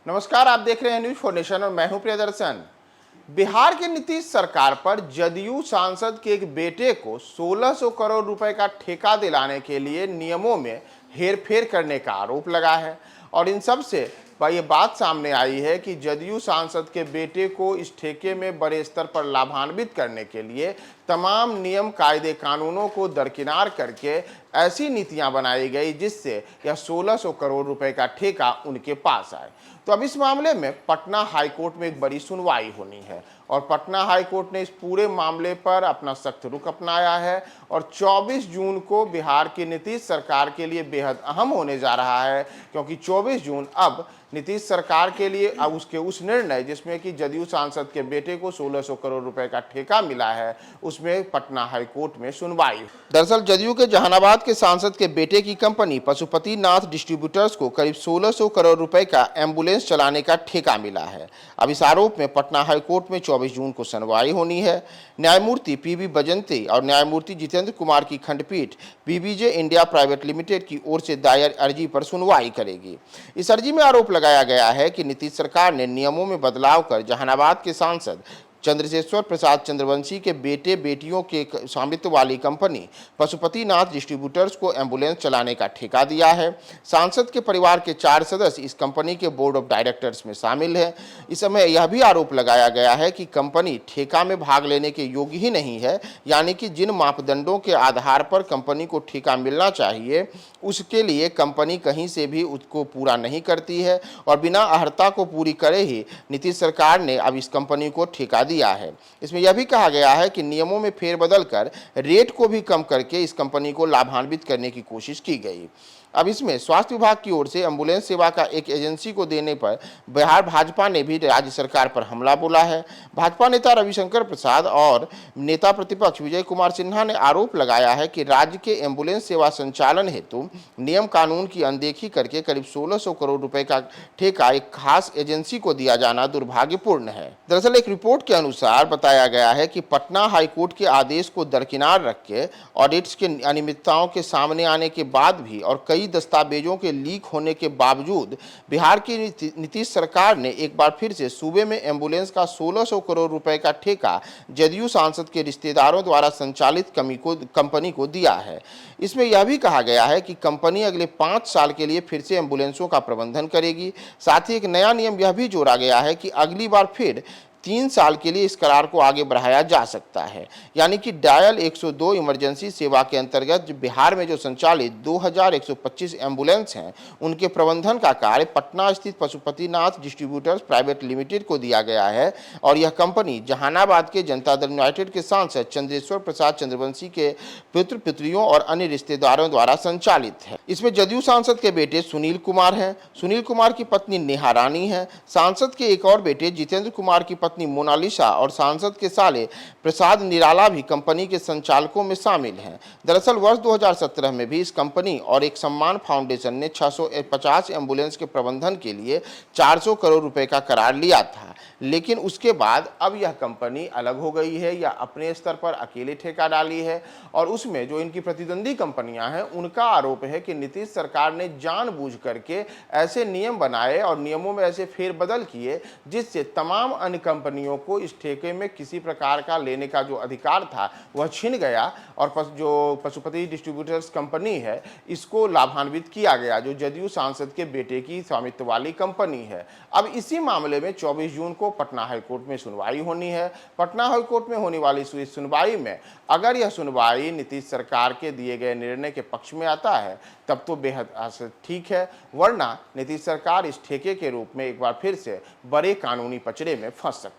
नमस्कार, आप देख रहे हैं न्यूज फॉर नेशन और मैं हूं प्रियदर्शन। बिहार की नीतीश सरकार पर जदयू सांसद के एक बेटे को 1600 करोड़ रुपए का ठेका दिलाने के लिए नियमों में हेरफेर करने का आरोप लगा है। और इन सब से ये बात सामने आई है कि जदयू सांसद के बेटे को इस ठेके में बड़े स्तर पर लाभान्वित करने के लिए तमाम नियम कायदे कानूनों को दरकिनार करके ऐसी नीतियां बनाई गई जिससे यह 1600 करोड़ रुपए का ठेका उनके पास आए। तो अब इस मामले में पटना हाईकोर्ट में एक बड़ी सुनवाई होनी है और पटना हाईकोर्ट ने इस पूरे मामले पर अपना सख्त रुख अपनाया है और 24 जून को बिहार की नीतीश सरकार के लिए बेहद अहम होने जा रहा है, क्योंकि 24 जून अब नीतीश सरकार के लिए अब उसके उस निर्णय जिसमें कि जदयू सांसद के बेटे को 1600 करोड़ रुपए का ठेका मिला है, उसमें पटना हाईकोर्ट में सुनवाई। दरअसल जदयू के जहानाबाद के सांसद के बेटे की कंपनी पशुपति नाथ डिस्ट्रीब्यूटर्स को करीब 1600 करोड़ रुपए का एम्बुलेंस चलाने का ठेका मिला है। अब इस आरोप में पटना हाईकोर्ट में 24 जून को सुनवाई होनी है। न्यायमूर्ति पीबी बजंती और न्यायमूर्ति जितेंद्र कुमार की खंडपीठ बीबीजे इंडिया प्राइवेट लिमिटेड की ओर से दायर अर्जी पर सुनवाई करेगी। इस अर्जी में आरोप लगाया गया है कि नीतीश सरकार ने नियमों में बदलाव कर जहानाबाद के सांसद चंद्रशेखर प्रसाद चंद्रवंशी के बेटे बेटियों के स्वामित्व वाली कंपनी पशुपति नाथ डिस्ट्रीब्यूटर्स को एम्बुलेंस चलाने का ठेका दिया है। सांसद के परिवार के 4 सदस्य इस कंपनी के बोर्ड ऑफ डायरेक्टर्स में शामिल हैं। इस समय यह भी आरोप लगाया गया है कि कंपनी ठेका में भाग लेने के योग्य ही नहीं है, यानी कि जिन मापदंडों के आधार पर कंपनी को ठेका मिलना चाहिए उसके लिए कंपनी कहीं से भी उसको पूरा नहीं करती है और बिना अर्हता को पूरी करे ही नीतीश सरकार ने अब इस कंपनी को ठेका दिया है। इसमें यह भी कहा गया है कि नियमों में फेरबदल कर रेट को भी कम करके इस कंपनी को लाभान्वित करने की कोशिश की गई। अब इसमें स्वास्थ्य विभाग की ओर से एम्बुलेंस सेवा का एक एजेंसी को देने पर बिहार भाजपा ने भी राज्य सरकार पर हमला बोला है। भाजपा नेता रविशंकर प्रसाद और नेता प्रतिपक्ष विजय कुमार सिन्हा ने आरोप लगाया है कि राज्य के एम्बुलेंस सेवा संचालन हेतु नियम कानून की अनदेखी करके करीब 1600 करोड़ रुपए का ठेका एक खास एजेंसी को दिया जाना दुर्भाग्यपूर्ण है। दरअसल एक रिपोर्ट के अनुसार बताया गया है कि पटना हाईकोर्ट के आदेश को दरकिनार रख के ऑडिट्स के अनियमितताओं के सामने आने के बाद भी और कई दस्तावेजों के लीक होने के बावजूद बिहार की नीतीश सरकार ने एक बार फिर से सूबे में एम्बुलेंस का 1600 करोड़ रुपए का ठेका जदयू सांसद के रिश्तेदारों द्वारा संचालित कंपनी को दिया है। इसमें यह भी कहा गया है कि कंपनी अगले 5 साल के लिए फिर से एम्बुलेंसों का प्रबंधन करेगी। साथ ही एक नया नियम यह भी जोड़ा गया है कि अगली बार फिर 3 साल के लिए इस करार को आगे बढ़ाया जा सकता है, यानी कि डायल 102 इमरजेंसी सेवा के अंतर्गत बिहार में जो संचालित 2125 एम्बुलेंस हैं उनके प्रबंधन का कार्य पटना स्थित Pashupati Nath distributors private limited को दिया गया है और यह कंपनी जहानाबाद के जनता दल यूनाइटेड के सांसद चंद्रशेखर प्रसाद चंद्रवंशी के पुत्र पुत्रियों और अन्य रिश्तेदारों द्वारा संचालित है। इसमें जदयू सांसद के बेटे सुनील कुमार हैं, सुनील कुमार की पत्नी नेहा रानी है, सांसद के एक और बेटे जितेंद्र कुमार की पत्नी मोनालिसा और सांसद के साले प्रसाद निराला भी कंपनी के संचालकों में शामिल हैं। दरअसल वर्ष 2017 में भी इस कंपनी और एक सम्मान फाउंडेशन ने 650 एम्बुलेंस के प्रबंधन के लिए 400 करोड़ रुपए का करार लिया था, लेकिन उसके बाद अब यह कंपनी अलग हो गई है या अपने स्तर पर अकेले ठेका डाली है और उसमें जो इनकी प्रतिद्वंदी कंपनियां हैं उनका आरोप है कि नीतीश सरकार ने जानबूझ करके ऐसे नियम बनाए और नियमों में ऐसे फेरबदल किए जिससे तमाम अन्य कंपनियों को इस ठेके में किसी प्रकार का लेने का जो अधिकार था वह छिन गया और जो पशुपति डिस्ट्रीब्यूटर्स कंपनी है इसको लाभान्वित किया गया, जो जदयू सांसद के बेटे की स्वामित्व वाली कंपनी है। अब इसी मामले में 24 जून को पटना हाईकोर्ट में सुनवाई होनी है। पटना हाईकोर्ट में होने वाली इस सुनवाई में अगर यह सुनवाई नीतीश सरकार के दिए गए निर्णय के पक्ष में आता है तब तो बेहद ठीक है, वरना नीतीश सरकार इस ठेके के रूप में एक बार फिर से बड़े कानूनी पचड़े में फंस सकती है।